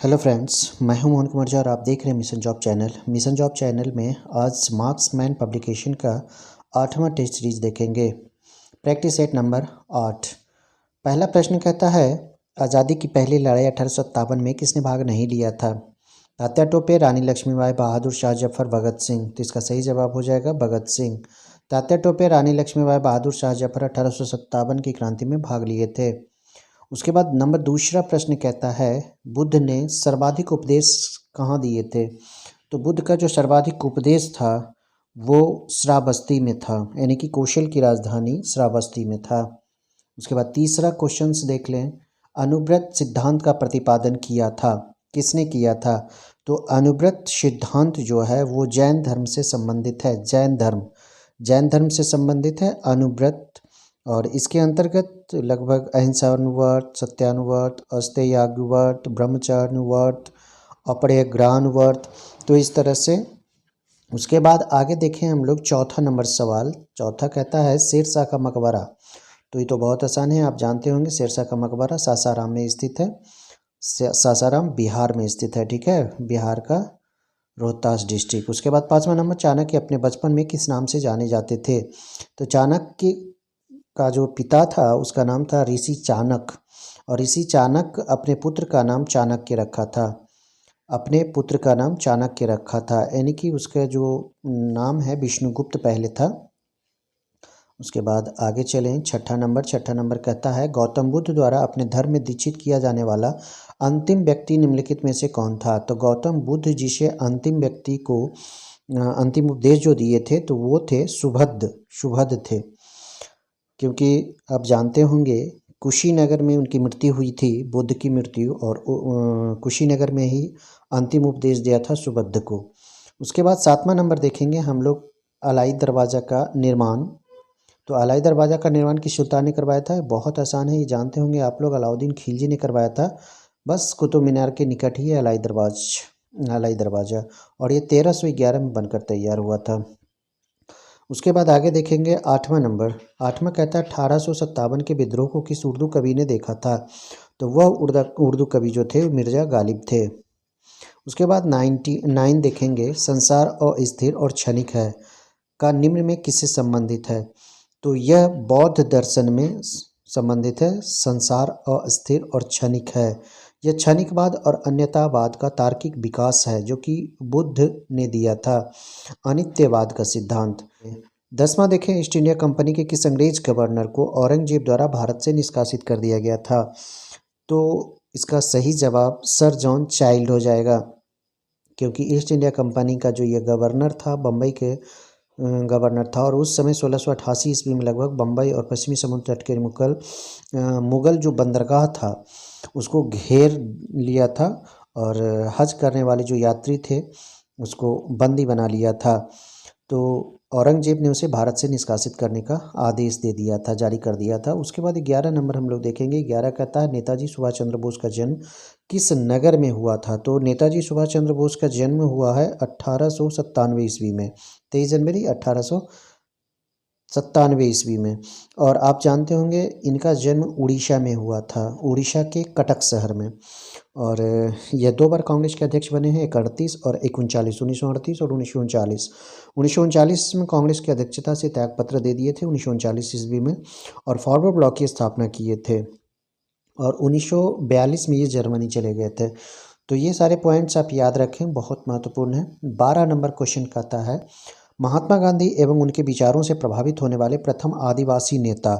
Hello friends, मैं हूं मोहन कुमार झा और आप देख रहे हैं mission job channel. Mission job channel में आज मार्क्समैन पब्लिकेशन का 8वां टेस्ट सीरीज देखेंगे। Practice set number 8। पहला प्रश्न कहता है, आज़ादी की पहली लड़ाई 1857 में किसने भाग नहीं लिया था? तात्या टोपे, रानी लक्ष्मीबाई, बहादुर शाह जफर, भगत सिंह। तो इसका सही जवाब हो जाएगा भगत सिंह। तात्या टोपे, रानी लक्ष्मीबाई, बहादुर शाह जफर 1857 की क्रांति में भाग लिए थे। उसके बाद नंबर दूसरा प्रश्न कहता है, बुद्ध ने सर्वाधिक उपदेश कहाँ दिए थे? तो बुद्ध का जो सर्वाधिक उपदेश था वो श्रावस्ती में था, यानी कि कौशल की राजधानी श्रावस्ती में था। उसके बाद तीसरा क्वेश्चन देख लें, अनुव्रत सिद्धांत का प्रतिपादन किया था, किसने किया था? तो अनुव्रत सिद्धांत जो है वो जैन धर्म से संबंधित है। जैन धर्म से संबंधित है अनुव्रत। और इसके अंतर्गत लगभग अहिंसानुव्रत, सत्यानुव्रत, अस्तेयाग्व्रत, ब्रह्मचर्यानुव्रत, अपरिग्रहानुव्रत, तो इस तरह से। उसके बाद आगे देखें हम लोग चौथा नंबर सवाल। चौथा कहता है, शेरशाह का मकबरा। तो ये तो बहुत आसान है, आप जानते होंगे। शेरशाह का मकबरा सासाराम में स्थित है। सासाराम बिहार में स्थित है, ठीक है, बिहार का रोहतास डिस्ट्रिक्ट। उसके बाद पाँचवा नंबर, चाणक्य अपने बचपन में किस नाम से जाने जाते थे? तो चाणक्य का जो पिता था उसका नाम था ऋषि चाणक्य, और ऋषि चाणक्य अपने पुत्र का नाम चाणक्य रखा था। अपने पुत्र का नाम चाणक्य रखा था, यानी कि उसका जो नाम है विष्णुगुप्त पहले था। उसके बाद आगे चलें, छठा नंबर कहता है, गौतम बुद्ध द्वारा अपने धर्म में दीक्षित किया जाने वाला अंतिम व्यक्ति निम्नलिखित में से कौन था? तो गौतम बुद्ध जिसे अंतिम व्यक्ति को अंतिम उपदेश जो दिए थे तो वो थे सुभद्द थे। क्योंकि आप जानते होंगे कुशीनगर में उनकी मृत्यु हुई थी, बुद्ध की मृत्यु, और कुशीनगर में ही अंतिम उपदेश दिया था सुबुद्ध को। उसके बाद सातवां नंबर देखेंगे हम लोग, अलाई दरवाज़ा का निर्माण। तो अलाई दरवाज़ा का निर्माण किस सुल्तान ने करवाया था? बहुत आसान है, ये जानते होंगे आप लोग, अलाउद्दीन खिलजी ने करवाया था। बस कुतुब मीनार के निकट ही है अलाई दरवाज़ा, और ये 1311 में बनकर तैयार हुआ था। उसके बाद आगे देखेंगे आठवां नंबर। आठवां कहता है, 1857 के विद्रोह को किस उर्दू कवि ने देखा था? तो वह उर्दू कवि जो थे मिर्ज़ा गालिब थे। उसके बाद 99 देखेंगे, संसार अस्थिर और क्षणिक है का निम्न में किससे संबंधित है? तो यह बौद्ध दर्शन में संबंधित है। संसार अस्थिर और क्षणिक है, यह क्षणिकवाद और अन्यतावाद का तार्किक विकास है जो कि बुद्ध ने दिया था, अनित्यवाद का सिद्धांत। 10वां देखें, ईस्ट इंडिया कंपनी के किस अंग्रेज गवर्नर को औरंगजेब द्वारा भारत से निष्कासित कर दिया गया था? तो इसका सही जवाब सर जॉन चाइल्ड हो जाएगा, क्योंकि ईस्ट इंडिया कंपनी का जो ये गवर्नर था, बम्बई के गवर्नर था, और उस समय 1688 ईस्वी में लगभग बम्बई और पश्चिमी समुद्र तट के मुगल जो बंदरगाह था उसको घेर लिया था, और हज करने वाले जो यात्री थे उसको बंदी बना लिया था। तो औरंगजेब ने उसे भारत से निष्कासित करने का आदेश दे दिया था, जारी कर दिया था। उसके बाद 11 नंबर हम लोग देखेंगे। 11 कहता है, नेताजी सुभाष चंद्र बोस का जन्म किस नगर में हुआ था? तो नेताजी सुभाष चंद्र बोस का जन्म हुआ है 1897 ईस्वी में, 23 जनवरी 1897 ईस्वी में। और आप जानते होंगे इनका जन्म उड़ीसा में हुआ था, उड़ीसा के कटक शहर में। और यह 2 बार कांग्रेस के अध्यक्ष बने हैं, 1938 और 1939, 1938 और 1939। 1939 में कांग्रेस की अध्यक्षता से त्यागपत्र दे दिए थे 1939 ईस्वी में, और फॉरवर्ड ब्लॉक की स्थापना किए थे, और 1942 में ये जर्मनी चले गए थे। तो ये सारे पॉइंट्स आप याद रखें, बहुत महत्वपूर्ण है। 12 नंबर क्वेश्चन कहता है, महात्मा गांधी एवं उनके विचारों से प्रभावित होने वाले प्रथम आदिवासी नेता।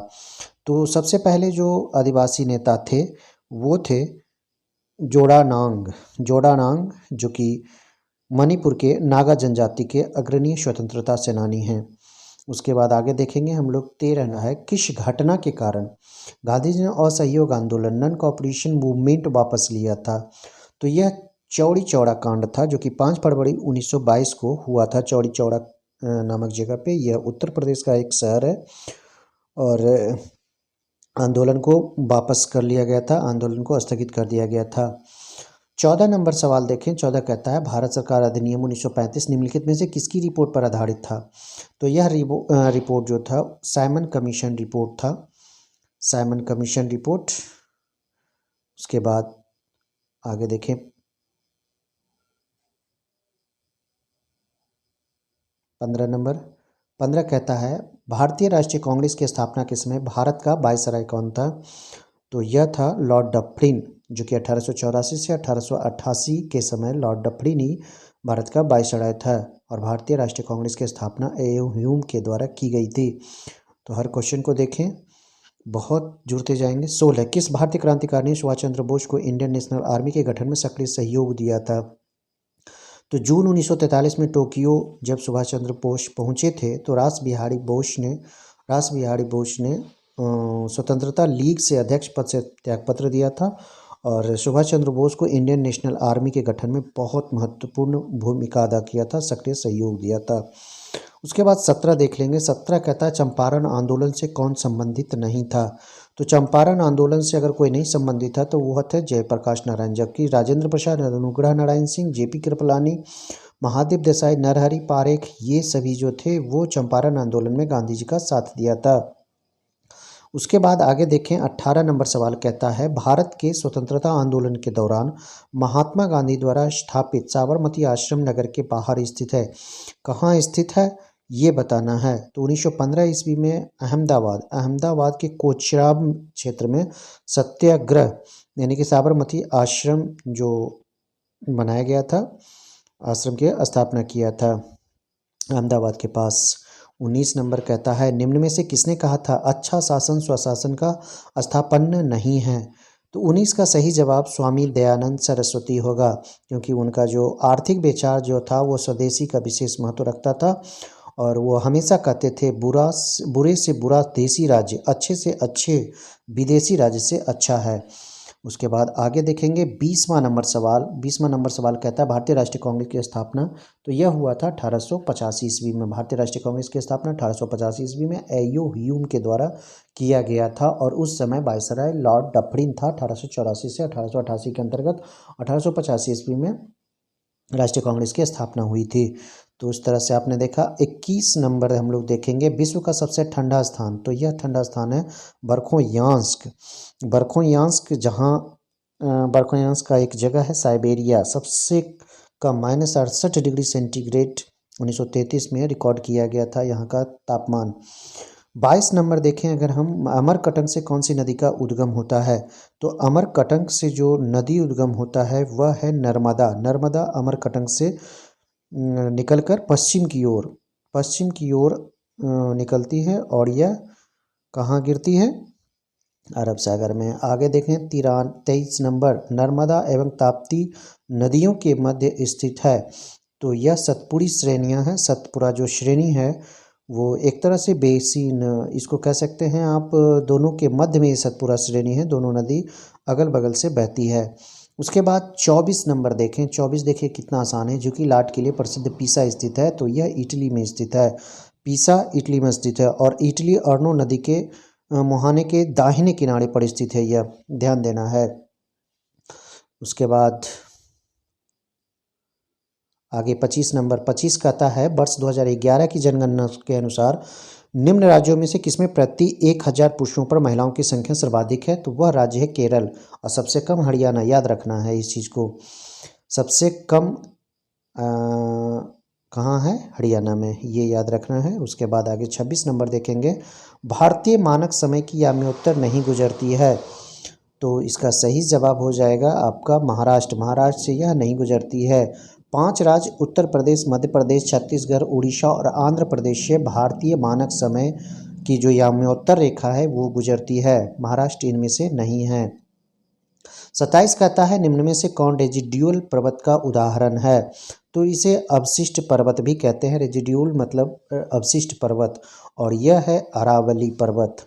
तो सबसे पहले जो आदिवासी नेता थे वो थे जोड़ानांग, जो कि मणिपुर के नागा जनजाति के अग्रणी स्वतंत्रता सेनानी हैं। उसके बाद आगे देखेंगे हम लोग, 13 है, किस घटना के कारण गांधी जी ने असहयोग आंदोलन, नॉन कोऑपरेशन मूवमेंट वापस लिया था? तो यह चौड़ी चौड़ा कांड था, जो कि 5 फरवरी 1922 को हुआ था, चौड़ी चौड़ा नामक जगह पे। यह उत्तर प्रदेश का एक शहर है, और आंदोलन को वापस कर लिया गया था, आंदोलन को स्थगित कर दिया गया था। 14 नंबर सवाल देखें। 14 कहता है, भारत सरकार अधिनियम 1935 निम्नलिखित में से किसकी रिपोर्ट पर आधारित था? तो यह रिपोर्ट जो था साइमन कमीशन रिपोर्ट था, साइमन कमीशन रिपोर्ट। उसके बाद आगे देखें, 15 नंबर 15 कहता है भारतीय राष्ट्रीय कांग्रेस की स्थापना के समय भारत का वायसराय कौन था? तो यह था लॉर्ड डफरिन, जो कि 1884 से 1888 के समय लॉर्ड डफरिन ही भारत का वायसराय था और भारतीय राष्ट्रीय कांग्रेस की स्थापना ए.यू. ह्यूम के द्वारा की गई थी। तो हर क्वेश्चन को देखें, बहुत जुड़ते जाएंगे। 16 किस भारतीय क्रांतिकारी ने सुभाष चंद्र बोस को इंडियन नेशनल आर्मी के गठन में सक्रिय सहयोग दिया था? तो जून 1943 में टोक्यो जब सुभाष चंद्र बोस पहुंचे थे तो रास बिहारी बोस ने स्वतंत्रता लीग से अध्यक्ष पद से त्यागपत्र दिया था और सुभाष चंद्र बोस को इंडियन नेशनल आर्मी के गठन में बहुत महत्वपूर्ण भूमिका अदा किया था, सक्रिय सहयोग दिया था। उसके बाद 17 देख लेंगे। 17 कहता है चंपारण आंदोलन से कौन संबंधित नहीं था? तो चंपारण आंदोलन से अगर कोई नहीं संबंधित था तो वह थे जयप्रकाश नारायण, जबकि राजेंद्र प्रसाद, अनुग्रह नारायण सिंह, जेपी कृपलानी, महादेव देसाई, नरहरि पारेख, ये सभी जो थे वो चंपारण आंदोलन में गांधी जी का साथ दिया था। उसके बाद आगे देखें, 18 नंबर सवाल कहता है भारत के स्वतंत्रता आंदोलन के दौरान महात्मा गांधी द्वारा स्थापित साबरमती आश्रम नगर के बाहर स्थित है। कहाँ स्थित है ये बताना है। तो 1915 ईस्वी में अहमदाबाद के कोचराब क्षेत्र में सत्याग्रह यानी कि साबरमती आश्रम जो बनाया गया था, आश्रम की स्थापना किया था अहमदाबाद के पास। 19 नंबर कहता है निम्न में से किसने कहा था अच्छा शासन स्वशासन का स्थापना नहीं है? तो 19 का सही जवाब स्वामी दयानंद सरस्वती होगा, क्योंकि उनका जो आर्थिक विचार जो था वो स्वदेशी का विशेष महत्व रखता था और वो हमेशा कहते थे बुरे से बुरा देसी राज्य अच्छे से अच्छे विदेशी राज्य से अच्छा है। उसके बाद आगे देखेंगे 20वां नंबर सवाल कहता है भारतीय राष्ट्रीय कांग्रेस की स्थापना, तो यह हुआ था 1885 ईस्वी में। भारतीय राष्ट्रीय कांग्रेस की स्थापना 1885 ईस्वी में ए.यू. ह्यूम के द्वारा किया गया था और उस समय वायसराय लॉर्ड डफरिन था। 1884 से 1888 के अंतर्गत 1885 ईस्वी में राष्ट्रीय कांग्रेस की स्थापना हुई थी। तो उस तरह से आपने देखा। 21 नंबर हम लोग देखेंगे विश्व का सबसे ठंडा स्थान, तो यह ठंडा स्थान है बरखोयांस्क जहाँ बरखोयांस्क का एक जगह है साइबेरिया। सबसे कम -68 डिग्री सेंटीग्रेड 1933 में रिकॉर्ड किया गया था यहाँ का तापमान। 22 नंबर देखें अगर हम, अमरकंटक से कौन सी नदी का उद्गम होता है? तो अमरकंटक से जो नदी उद्गम होता है वह है नर्मदा अमरकंटक से निकलकर पश्चिम की ओर निकलती है और यह कहाँ गिरती है? अरब सागर में। आगे देखें 23 नंबर नर्मदा एवं ताप्ती नदियों के मध्य स्थित है, तो यह सतपुरी श्रेणियाँ हैं। सतपुरा जो श्रेणी है वो एक तरह से बेसिन इसको कह सकते हैं आप, दोनों के मध्य में ये सतपुरा श्रेणी है, दोनों नदी अगल बगल से बहती है। उसके बाद 24 नंबर देखें। 24 देखिए कितना आसान है, जो कि लाट के लिए प्रसिद्ध पीसा स्थित है, तो यह इटली में स्थित है। पीसा इटली में स्थित है और इटली अर्नो नदी के मुहाने के दाहिने किनारे पर स्थित है, यह ध्यान देना है। उसके बाद आगे 25 नंबर 25 कहता है वर्ष 2011 की जनगणना के अनुसार निम्न राज्यों में से किसमें प्रति 1000 पुरुषों पर महिलाओं की संख्या सर्वाधिक है? तो वह राज्य है केरल और सबसे कम हरियाणा। याद रखना है इस चीज़ को, सबसे कम कहाँ है? हरियाणा में, ये याद रखना है। उसके बाद आगे 26 नंबर देखेंगे भारतीय मानक समय की याम्योत्तर नहीं गुजरती है, तो इसका सही जवाब हो जाएगा आपका महाराष्ट्र से यह नहीं गुजरती है। 5 राज्य उत्तर प्रदेश, मध्य प्रदेश, छत्तीसगढ़, उड़ीसा और आंध्र प्रदेश से भारतीय मानक समय की जो याम्योत्तर रेखा है वो गुजरती है, महाराष्ट्र इनमें से नहीं है। 27 कहता है निम्न में से कौन रेजिड्यूल पर्वत का उदाहरण है? तो इसे अवशिष्ट पर्वत भी कहते हैं। रेजिड्यूल मतलब अवशिष्ट पर्वत और यह है अरावली पर्वत।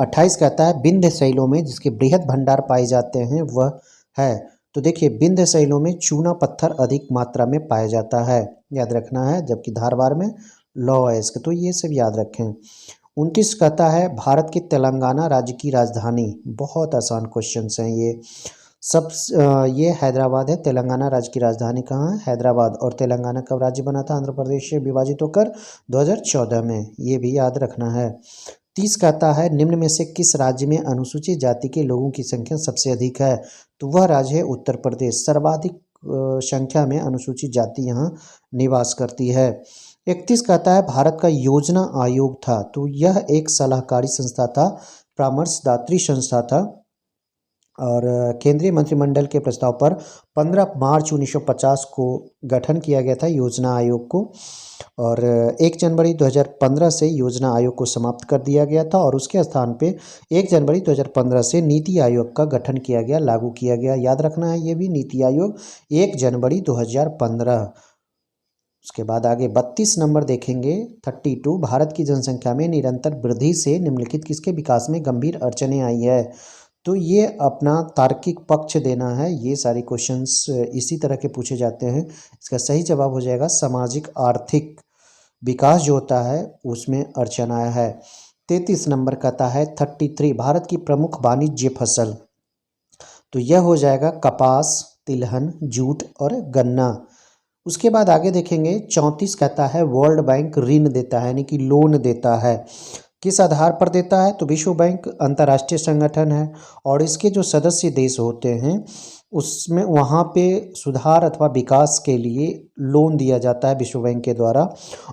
28 कहता है विंध्य शैलों में जिसके बृहद भंडार पाए जाते हैं वह है, तो देखिए विंध्य शैलों में चूना पत्थर अधिक मात्रा में पाया जाता है, याद रखना है, जबकि धारवाड़ में लौह अयस्क, तो ये सब याद रखें। 29 कहता है भारत की तेलंगाना राज्य की राजधानी, बहुत आसान क्वेश्चन हैं ये सब। ये हैदराबाद है। तेलंगाना राज्य की राजधानी कहाँ है? हैदराबाद। और तेलंगाना कब राज्य बना था आंध्र प्रदेश से विभाजित होकर? 2014 में, ये भी याद रखना है। 30 कहता है निम्न में से किस राज्य में अनुसूचित जाति के लोगों की संख्या सबसे अधिक है? तो वह राज्य है उत्तर प्रदेश। सर्वाधिक संख्या में अनुसूचित जाति यहाँ निवास करती है। 31 कहता है भारत का योजना आयोग था, तो यह एक सलाहकारी संस्था था, परामर्शदात्री संस्था था और केंद्रीय मंत्रिमंडल के प्रस्ताव पर 15 मार्च 1950 को गठन किया गया था योजना आयोग को और 1 जनवरी 2015 से योजना आयोग को समाप्त कर दिया गया था और उसके स्थान पे 1 जनवरी 2015 से नीति आयोग का गठन किया गया, लागू किया गया। याद रखना है ये भी, नीति आयोग 1 जनवरी 2015। उसके बाद आगे 32 नंबर देखेंगे, 32, भारत की जनसंख्या में निरंतर वृद्धि से निम्नलिखित किसके विकास में गंभीर अड़चनें आई है। तो ये अपना तार्किक पक्ष देना है। ये सारे क्वेश्चंस इसी तरह के पूछे जाते हैं। इसका सही जवाब हो जाएगा सामाजिक आर्थिक विकास जो होता है उसमें अड़चन आया है। 33 नंबर कहता है 33, भारत की प्रमुख वाणिज्य फसल, तो यह हो जाएगा कपास, तिलहन, जूट और गन्ना। उसके बाद आगे देखेंगे 34 कहता है वर्ल्ड बैंक ऋण देता है यानी कि लोन देता है। किस आधार पर देता है, तो विश्व बैंक अंतर्राष्ट्रीय संगठन है और इसके जो सदस्य देश होते हैं उसमें वहाँ पे सुधार अथवा विकास के लिए लोन दिया जाता है विश्व बैंक के द्वारा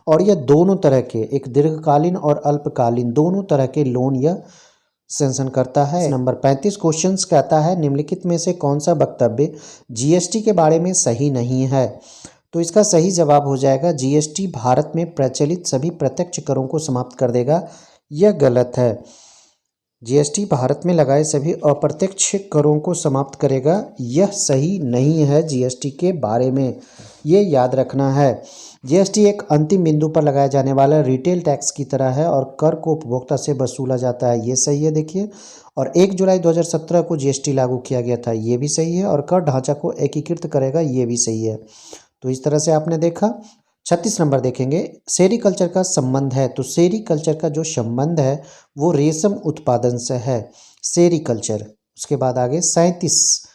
और यह दोनों तरह के, एक दीर्घकालीन और अल्पकालीन दोनों तरह के लोन यह सैंक्शन करता है। नंबर 35 क्वेश्चंस कहता है निम्नलिखित में से कौन सा वक्तव्य जीएसटी के बारे में सही नहीं है। तो इसका सही जवाब हो जाएगा जीएसटी भारत में प्रचलित सभी प्रत्यक्ष करों को समाप्त कर देगा, यह गलत है। जीएसटी भारत में लगाए सभी अप्रत्यक्ष करों को समाप्त करेगा, यह सही नहीं है जीएसटी के बारे में, ये याद रखना है। जीएसटी एक अंतिम बिंदु पर लगाया जाने वाला रिटेल टैक्स की तरह है और कर को उपभोक्ता से वसूला जाता है, ये सही है देखिए। और 1 जुलाई 2017 को जीएसटी लागू किया गया था, ये भी सही है। और कर ढांचा को एकीकृत करेगा, ये भी सही है। तो इस तरह से आपने देखा। 36 नंबर देखेंगे, सेरीकल्चर का संबंध है, तो सेरीकल्चर का जो संबंध है वो रेशम उत्पादन से है, सेरीकल्चर। उसके बाद आगे 37,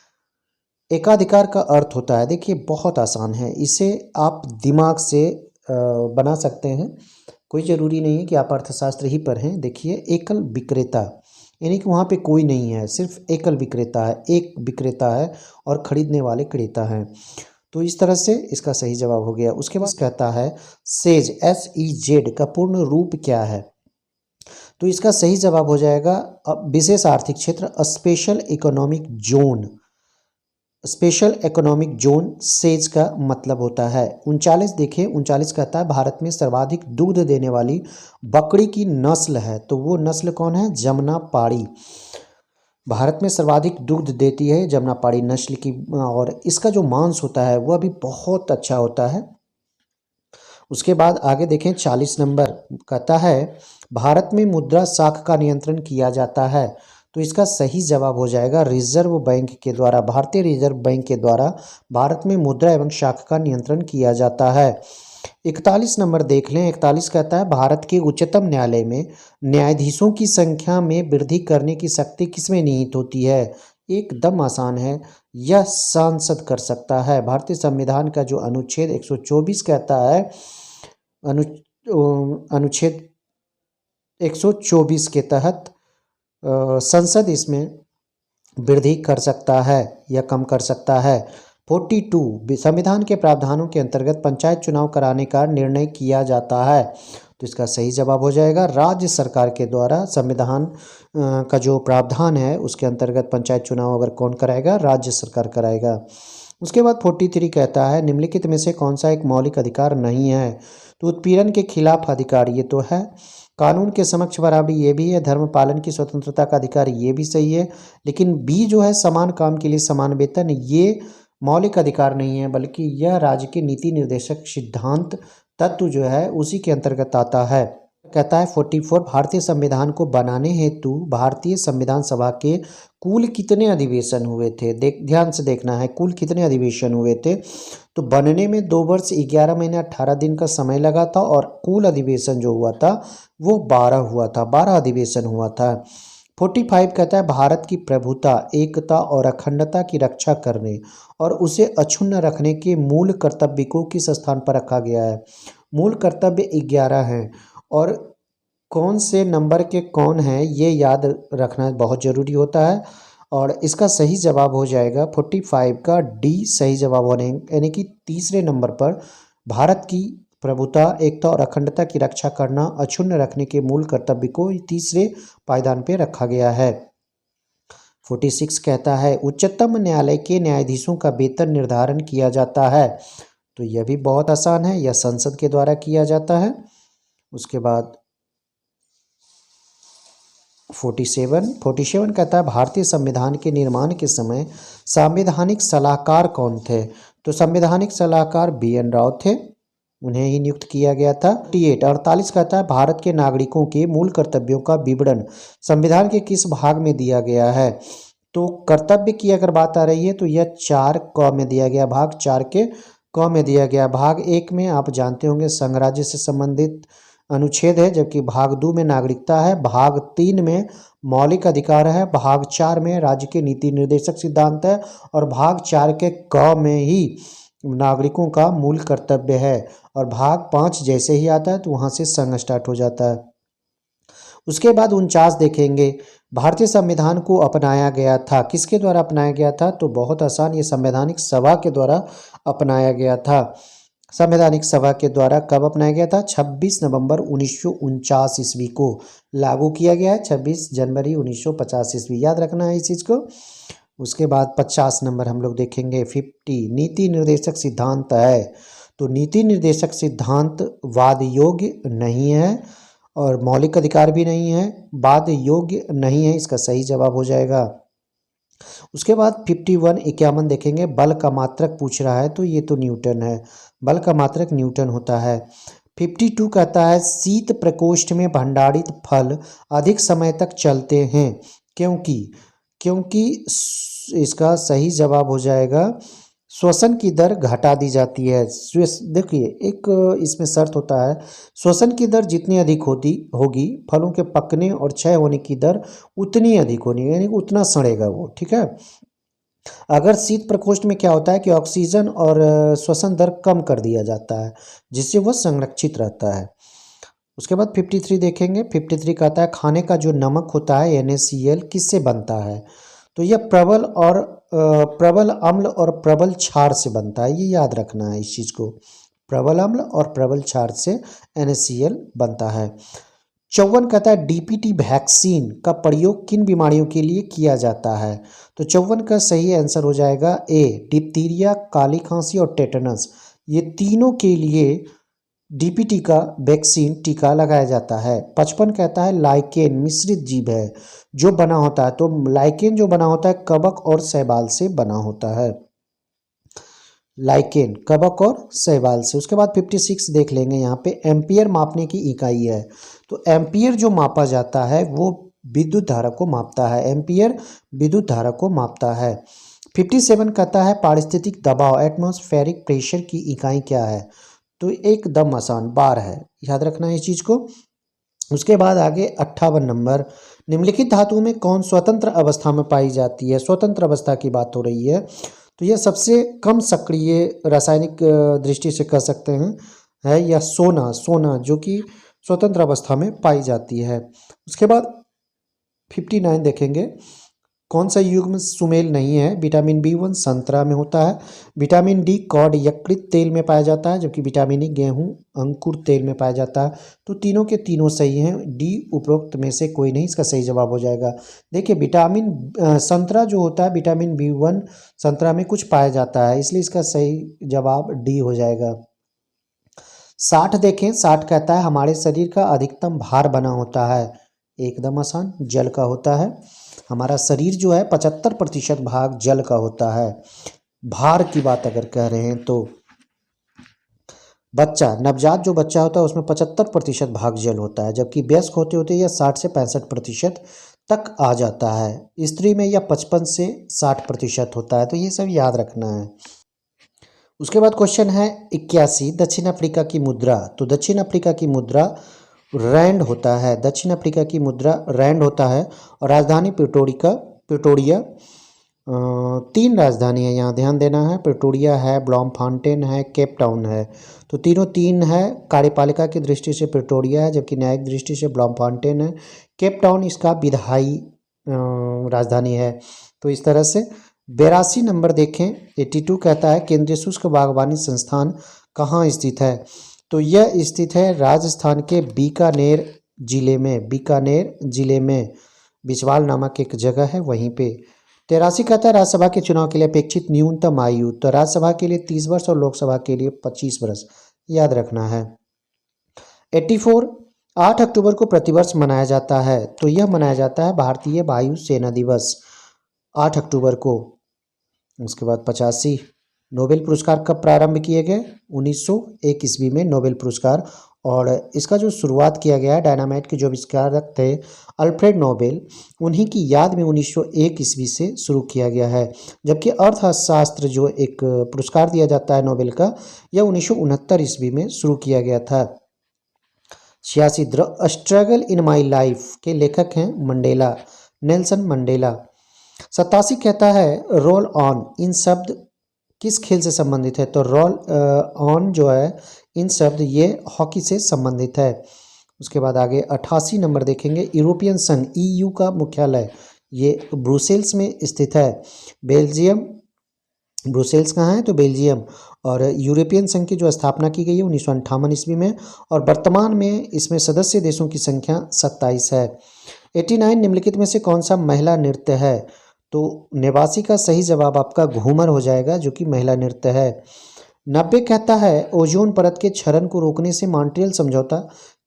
एकाधिकार का अर्थ होता है, देखिए बहुत आसान है, इसे आप दिमाग से बना सकते हैं, कोई ज़रूरी नहीं है कि आप अर्थशास्त्र ही पढ़ें। देखिए एकल विक्रेता यानी कि वहाँ पे कोई नहीं है, सिर्फ एकल विक्रेता है, एक विक्रेता है और खरीदने वाले क्रेता हैं। तो इस तरह से इसका सही जवाब हो गया। उसके बाद कहता है सेज, SEZ का पूर्ण रूप क्या है, तो इसका सही जवाब हो जाएगा विशेष आर्थिक क्षेत्र, special economic zone. Special economic zone says का मतलब होता है। 39 देखिए, 39 कहता है भारत में सर्वाधिक दूध देने वाली बकरी की नस्ल है, तो वो नस्ल कौन है, जमुनापाड़ी। भारत में सर्वाधिक दूध देती है जमुनापाड़ी नस्ल की और इसका जो मांस होता है वह भी बहुत अच्छा होता है। उसके बाद आगे देखें 40 नंबर कहता है भारत में मुद्रा साख का नियंत्रण किया जाता है, तो इसका सही जवाब हो जाएगा रिजर्व बैंक के द्वारा, भारतीय रिजर्व बैंक के द्वारा भारत में मुद्रा एवं साख का नियंत्रण किया जाता है। 41 नंबर देख लें, 41 कहता है भारत के उच्चतम न्यायालय में न्यायाधीशों की संख्या में वृद्धि करने की शक्ति किसमें निहित होती है। एकदम आसान है, यह सांसद कर सकता है। भारतीय संविधान का जो अनुच्छेद 124 कहता है, अनुच्छेद 124 के तहत संसद इसमें वृद्धि कर सकता है या कम कर सकता है। 42 संविधान के प्रावधानों के अंतर्गत पंचायत चुनाव कराने का निर्णय किया जाता है, तो इसका सही जवाब हो जाएगा राज्य सरकार के द्वारा। संविधान का जो प्रावधान है उसके अंतर्गत पंचायत चुनाव अगर कौन कराएगा, राज्य सरकार कराएगा। उसके बाद 43 कहता है निम्नलिखित में से कौन सा एक मौलिक अधिकार नहीं है, तो उत्पीड़न के खिलाफ अधिकार ये तो है, कानून के समक्ष बराबरी ये भी है, धर्म पालन की स्वतंत्रता का अधिकार ये भी सही है, लेकिन बी जो है समान काम के लिए समान वेतन, ये मौलिक अधिकार नहीं है बल्कि यह राज्य के नीति निर्देशक सिद्धांत तत्व जो है उसी के अंतर्गत आता है। कहता है 44 भारतीय संविधान को बनाने हेतु भारतीय संविधान सभा के कुल कितने अधिवेशन हुए थे, ध्यान से देखना है, कुल कितने अधिवेशन हुए थे, तो बनने में 2 वर्ष 11 महीने 18 दिन का समय लगा था और कुल अधिवेशन जो हुआ था वो 12 हुआ था, 12 अधिवेशन हुआ था। 45 कहता है भारत की प्रभुता, एकता और अखंडता की रक्षा करने और उसे अक्षुण्ण रखने के मूल कर्तव्य को किस स्थान पर रखा गया है। मूल कर्तव्य 11 हैं और कौन से नंबर के कौन है ये याद रखना बहुत ज़रूरी होता है और इसका सही जवाब हो जाएगा 45 का डी सही जवाब होने यानी कि तीसरे नंबर पर भारत की प्रभुता, एकता और अखंडता की रक्षा करना अक्षुण्ण रखने के मूल कर्तव्य को तीसरे पायदान पे रखा गया है। 46 कहता है उच्चतम न्यायालय के न्यायाधीशों का वेतन निर्धारण किया जाता है। तो यह भी बहुत आसान है, यह संसद के द्वारा किया जाता है। उसके बाद 47 कहता है भारतीय संविधान के निर्माण के समय संवैधानिक सलाहकार कौन थे? तो संवैधानिक सलाहकार BN राव थे, उन्हें ही नियुक्त किया गया था। 48 कहता है भारत के नागरिकों के मूल कर्तव्यों का विवरण संविधान के किस भाग में दिया गया है? तो कर्तव्य की अगर बात आ रही है तो यह 4 क में दिया गया, भाग 4 के क में दिया गया। भाग 1 में आप जानते होंगे संघ राज्य से संबंधित अनुच्छेद है, जबकि भाग 2 में नागरिकता है, भाग 3 में मौलिक अधिकार है, भाग 4 में राज्य के नीति निर्देशक सिद्धांत है और भाग 4 के क में ही नागरिकों का मूल कर्तव्य है। और भाग 5 जैसे ही आता है तो वहाँ से संघ स्टार्ट हो जाता है। उसके बाद 49 देखेंगे भारतीय संविधान को अपनाया गया था, किसके द्वारा अपनाया गया था? तो बहुत आसान, ये संवैधानिक सभा के द्वारा अपनाया गया था। संवैधानिक सभा के द्वारा कब अपनाया गया था? 26 नवंबर 1949 ईस्वी को लागू किया गया है। 26 जनवरी 1950 ईस्वी, याद रखना है इस चीज़ को। उसके बाद 50 नंबर हम लोग देखेंगे 50 नीति निर्देशक सिद्धांत है। तो नीति निर्देशक सिद्धांत वाद योग्य नहीं है और मौलिक अधिकार भी नहीं है, वाद योग्य नहीं है, इसका सही जवाब हो जाएगा। उसके बाद 51 देखेंगे बल का मात्रक पूछ रहा है, तो ये तो न्यूटन है, बल का मात्रक न्यूटन होता है। 52 कहता है शीत प्रकोष्ठ में भंडारित फल अधिक समय तक चलते हैं, क्योंकि इसका सही जवाब हो जाएगा श्वसन की दर घटा दी जाती है। देखिए एक इसमें शर्त होता है, श्वसन की दर जितनी अधिक होगी फलों के पकने और क्षय होने की दर उतनी अधिक होनी, यानी उतना सड़ेगा वो, ठीक है। अगर शीत प्रकोष्ठ में क्या होता है कि ऑक्सीजन और श्वसन दर कम कर दिया जाता है, जिससे वह संरक्षित रहता है। उसके बाद 53 देखेंगे। 53 कहता है खाने का जो नमक होता है NaCl किससे बनता है? तो यह प्रबल अम्ल और प्रबल क्षार से बनता है, ये याद रखना है इस चीज़ को। प्रबल अम्ल और प्रबल क्षार से NaCl बनता है। 54 कहता है DPT वैक्सीन का प्रयोग किन बीमारियों के लिए किया जाता है? तो 54 का सही आंसर हो जाएगा A डिप्थीरिया, काली खांसी और टेटनस, ये तीनों के लिए DPT का वैक्सीन टीका लगाया जाता है। 55 कहता है लाइकेन मिश्रित जीव है जो बना होता है, तो लाइकेन जो बना होता है कवक और शैवाल से बना होता है, लाइकेन कवक और शैवाल से। उसके बाद 56 देख लेंगे, यहाँ पे एम्पियर मापने की इकाई है, तो एम्पियर जो मापा जाता है वो विद्युत धारा को मापता है, एम्पियर विद्युत धारा को मापता है। 57 कहता है पारिस्थितिक दबाव एटमॉस्फेरिक प्रेशर की इकाई क्या है? तो एकदम आसान, बार है, याद रखना है इस चीज़ को। उसके बाद आगे 58 नंबर निम्नलिखित धातुओं में कौन स्वतंत्र अवस्था में पाई जाती है? स्वतंत्र अवस्था की बात हो रही है, तो यह सबसे कम सक्रिय रासायनिक दृष्टि से कह सकते हैं है या सोना जो कि स्वतंत्र अवस्था में पाई जाती है। उसके बाद 59 देखेंगे कौन सा युग्म सुमेल नहीं है? विटामिन B1 संतरा में होता है, विटामिन D कॉड यकृत तेल में पाया जाता है, जबकि विटामिन E गेहूं अंकुर तेल में पाया जाता है। तो तीनों के तीनों सही हैं, D उपरोक्त में से कोई नहीं, इसका सही जवाब हो जाएगा। देखिए विटामिन संतरा जो होता है विटामिन B1 संतरा में कुछ पाया जाता है, इसलिए इसका सही जवाब D हो जाएगा। 60 देखें, 60 कहता है हमारे शरीर का अधिकतम भार बना होता है, एकदम आसान, जल का होता है। हमारा शरीर जो है 75% भाग जल का होता है। भार की बात अगर कह रहे हैं तो नवजात जो बच्चा होता है उसमें 75% भाग जल होता है, जबकि वयस्क होते होते यह 60 से 65% तक आ जाता है। स्त्री में यह 55 से 60% होता है, तो ये सब याद रखना है। उसके बाद क्वेश्चन है 81 दक्षिण अफ्रीका की मुद्रा, तो दक्षिण अफ्रीका की मुद्रा रैंड होता है, दक्षिण अफ्रीका की मुद्रा रैंड होता है और राजधानी प्रिटोरिया 3 राजधानी है, यहाँ ध्यान देना है, प्रिटोरिया है, ब्लॉमफॉन्टेन है, केप टाउन है। तो तीनों 3 है, कार्यपालिका की दृष्टि से प्रिटोरिया है, जबकि न्यायिक दृष्टि से ब्लॉमफॉन्टेन है। केप टाउन इसका विधायी राजधानी है। तो इस तरह से 82 नंबर देखें, 82 कहता है केंद्रीय शुष्क बागवानी संस्थान कहाँ स्थित है? तो यह स्थित है राजस्थान के बीकानेर जिले में बिजवाल नामक एक जगह है वहीं पे। 83 कहता है राज्यसभा के चुनाव के लिए अपेक्षित न्यूनतम आयु, तो राज्यसभा के लिए 30 वर्ष और लोकसभा के लिए 25 वर्ष, याद रखना है। 84 8 अक्टूबर को प्रतिवर्ष मनाया जाता है, तो यह मनाया जाता है भारतीय वायु सेना दिवस 8 अक्टूबर को। उसके बाद 85 नोबेल पुरस्कार कब प्रारंभ किए गए? 1901 ईस्वी में नोबेल पुरस्कार, और इसका जो शुरुआत किया गया है, डायनामाइट के जो आविष्कारक थे अल्फ्रेड नोबेल, उन्हीं की याद में 1901 ईस्वी से शुरू किया गया है। जबकि अर्थशास्त्र जो एक पुरस्कार दिया जाता है नोबेल का, यह 1969 ईस्वी में शुरू किया गया था। 86 the struggle in my life के लेखक हैं मंडेला, नेल्सन मंडेला। 87 कहता है रोल ऑन इन शब्द किस खेल से संबंधित है? तो रोल ऑन जो है इन शब्द ये हॉकी से संबंधित है। उसके बाद आगे 88 नंबर देखेंगे, यूरोपियन संघ ईयू का मुख्यालय ये ब्रुसेल्स में स्थित है। बेल्जियम, ब्रुसेल्स कहाँ है? तो बेल्जियम। और यूरोपियन संघ की जो स्थापना की गई है 1958 ईस्वी में, और वर्तमान में इसमें सदस्य देशों की संख्या 27 है। 89 निम्नलिखित में से कौन सा महिला नृत्य है? तो 89 का सही जवाब आपका घूमर हो जाएगा, जो कि महिला नृत्य है। 90 कहता है ओजोन परत के क्षरण को रोकने से मॉन्ट्रियल समझौता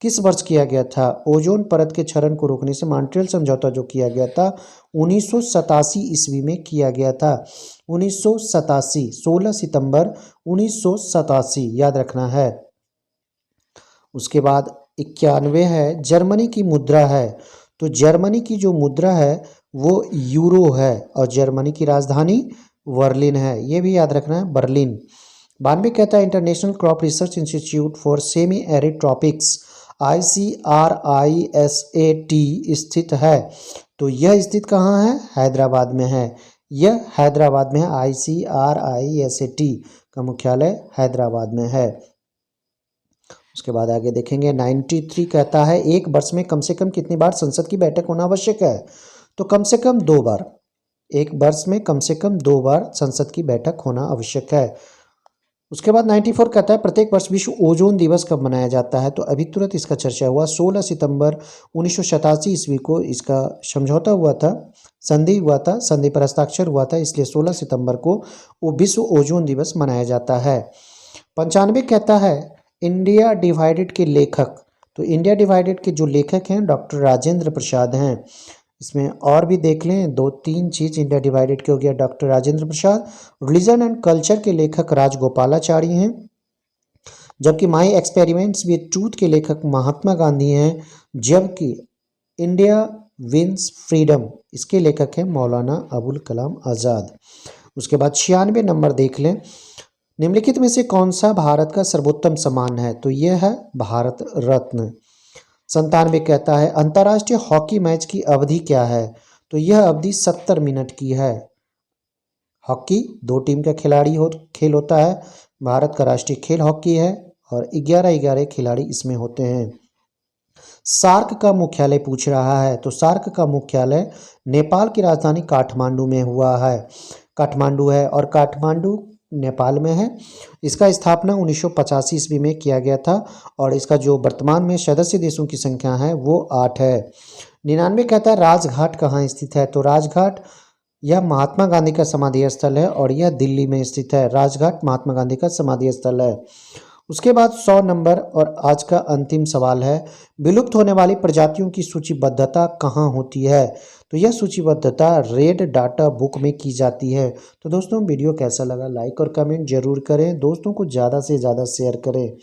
किस वर्ष किया गया था? ओजोन परत के क्षरण को रोकने से मॉन्ट्रियल समझौता जो किया गया था 1987 ईस्वी में किया गया था। 1987 16 सितंबर 1987, याद रखना है। उसके बाद 91 है, जर्मनी की मुद्रा है, तो जर्मनी की जो मुद्रा है वो यूरो है, और जर्मनी की राजधानी बर्लिन है, ये भी याद रखना है, बर्लिन। 92 कहता है international crop research institute for semi arid tropics ICRISAT स्थित है, तो यह स्थित कहाँ है? हैदराबाद में है, यह हैदराबाद में है। ICRISAT का मुख्यालय हैदराबाद में है। उसके बाद आगे देखेंगे 93 कहता है एक वर्ष में कम से कम कितनी बार संसद की बैठक होना आवश्यक है? तो कम से कम 2 बार, एक वर्ष में कम से कम 2 बार संसद की बैठक होना आवश्यक है। उसके बाद 94 कहता है प्रत्येक वर्ष विश्व ओजोन दिवस कब मनाया जाता है? तो अभी तुरंत इसका चर्चा हुआ, 16 सितंबर 1987 ईस्वी को इसका समझौता हुआ था, संधि हुआ था, संधि पर हस्ताक्षर हुआ था, इसलिए 16 सितंबर को वो विश्व ओजोन दिवस मनाया जाता है। 95 कहता है इंडिया डिवाइडेड के लेखक, तो इंडिया डिवाइडेड के जो लेखक हैं डॉक्टर राजेंद्र प्रसाद हैं। इसमें और भी देख लें 2-3 चीज़, इंडिया डिवाइडेड के हो गया doctor Rajendra Prasad, religion and culture के लेखक राजगोपालाचारी हैं, जबकि माई एक्सपेरिमेंट्स विद ट्रूथ के लेखक महात्मा गांधी हैं, जबकि इंडिया विंस फ्रीडम इसके लेखक हैं मौलाना अबुल कलाम आज़ाद। उसके बाद 96 नंबर देख लें, निम्नलिखित में से कौन सा भारत का सर्वोत्तम सम्मान है? तो यह है भारत रत्न। 97 कहता है अंतर्राष्ट्रीय हॉकी मैच की अवधि क्या है? तो यह अवधि 70 मिनट की है। हॉकी 2 टीम का खेल होता है, भारत का राष्ट्रीय खेल हॉकी है, और 11-11 खिलाड़ी इसमें होते हैं। सार्क का मुख्यालय पूछ रहा है, तो सार्क का मुख्यालय नेपाल की राजधानी काठमांडू में हुआ है, काठमांडू है, और काठमांडू नेपाल में है। इसका स्थापना 1985 ईस्वी में किया गया था, और इसका जो वर्तमान में सदस्य देशों की संख्या है वो 8 है। 99 कहता है राजघाट कहाँ स्थित है? तो राजघाट यह महात्मा गांधी का समाधि स्थल है, और यह दिल्ली में स्थित है। राजघाट महात्मा गांधी का समाधि स्थल है। उसके बाद 100 नंबर और आज का अंतिम सवाल है, विलुप्त होने वाली प्रजातियों की सूचीबद्धता कहाँ होती है? तो यह सूचीबद्धता रेड डाटा बुक में की जाती है। तो दोस्तों वीडियो कैसा लगा लाइक और कमेंट जरूर करें, दोस्तों को ज़्यादा से ज़्यादा शेयर करें।